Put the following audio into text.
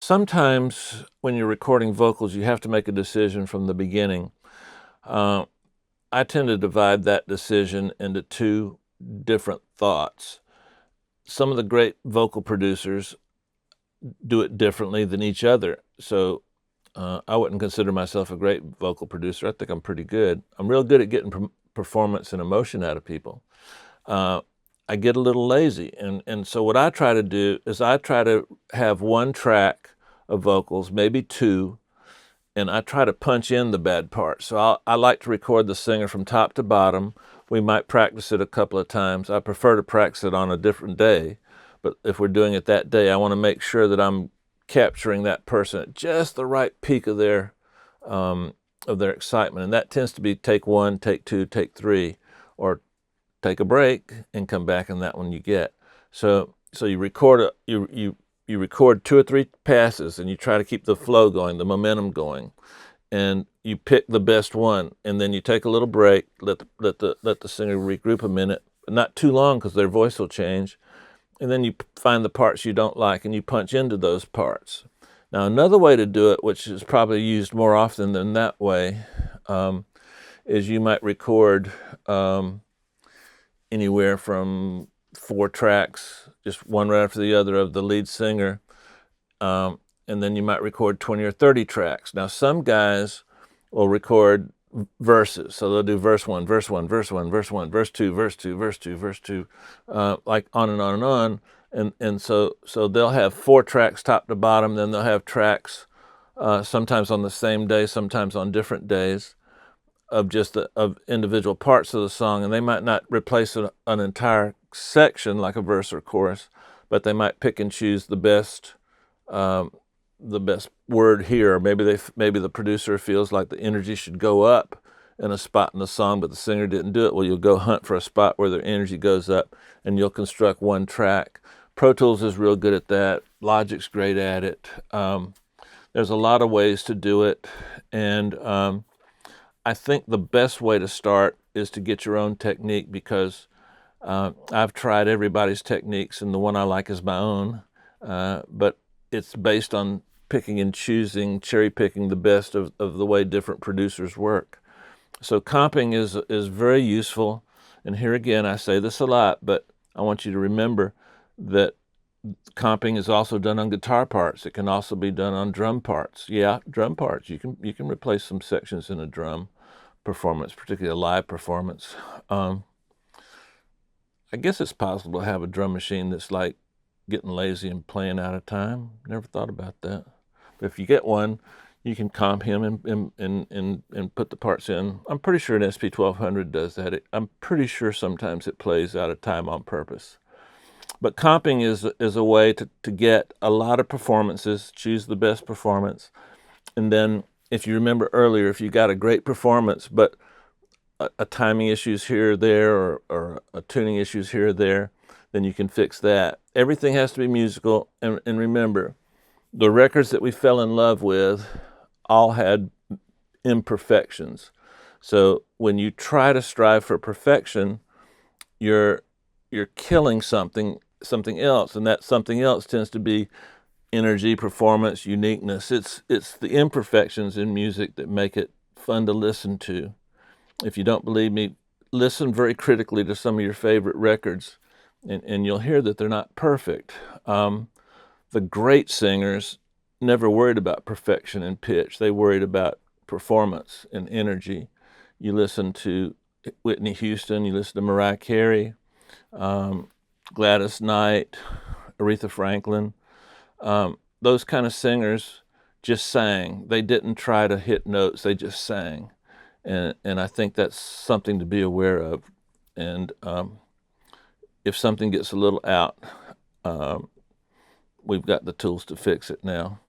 Sometimes when you're recording vocals, you have to make a decision from the beginning. Uh, I tend to divide that decision into two different thoughts. Some of the great vocal producers do it differently than each other. So I wouldn't consider myself a great vocal producer. I think I'm pretty good. I'm real good at getting performance and emotion out of people. Uh, I get a little lazy. And so what I try to do is I try to have one track of vocals, maybe two, and I try to punch in the bad parts. So I like to record the singer from top to bottom. We might practice it a couple of times. I prefer to practice it on a different day, but if we're doing it that day, I want to make sure that I'm capturing that person at just the right peak of their excitement, and that tends to be take one, take two, take three, or take a break and come back, and that one you get. So you record you record two or three passes, and you try to keep the flow going, the momentum going, and you pick the best one, and then you take a little break, let the singer regroup a minute, not too long because their voice will change, and then you find the parts you don't like, and you punch into those parts. Now, another way to do it, which is probably used more often than that way, is you might record anywhere from 4 tracks, just one right after the other of the lead singer, and then you might record 20 or 30 tracks. Now, some guys will record verses, so they'll do verse 1, verse 1, verse 1, verse 1, verse 2, verse 2, verse 2, verse 2, like on and on and on. And so they'll have 4 tracks top to bottom, then they'll have tracks sometimes on the same day, sometimes on different days, of just of individual parts of the song, and they might not replace an entire section like a verse or chorus, but they might pick and choose the best word here. Or maybe the producer feels like the energy should go up in a spot in the song, but the singer didn't do it. Well, you'll go hunt for a spot where their energy goes up, and you'll construct one track. Pro Tools is real good at that. Logic's great at it. There's a lot of ways to do it, and I think the best way to start is to get your own technique, because I've tried everybody's techniques, and the one I like is my own, but it's based on picking and choosing, cherry picking the best of the way different producers work. So comping is very useful, and here again, I say this a lot, but I want you to remember that comping is also done on guitar parts. It can also be done on drum parts. Yeah, drum parts. You can replace some sections in a drum performance, particularly a live performance. I guess it's possible to have a drum machine that's like getting lazy and playing out of time. Never thought about that. But if you get one, you can comp him and put the parts in. I'm pretty sure an SP1200 does that. I'm pretty sure sometimes it plays out of time on purpose. But comping is a way to get a lot of performances, choose the best performance, and then if you remember earlier, if you got a great performance, but a timing issues here or there, or a tuning issues here or there, then you can fix that. Everything has to be musical, and remember, the records that we fell in love with all had imperfections. So when you try to strive for perfection, you're killing something else, and that something else tends to be energy, performance, uniqueness. It's the imperfections in music that make it fun to listen to. If you don't believe me, listen very critically to some of your favorite records, and you'll hear that they're not perfect. The great singers never worried about perfection and pitch. They worried about performance and energy. You listen to Whitney Houston, you listen to Mariah Carey, Gladys Knight, Aretha Franklin. Those kind of singers just sang. They didn't try to hit notes, they just sang. And I think that's something to be aware of. And if something gets a little out, we've got the tools to fix it now.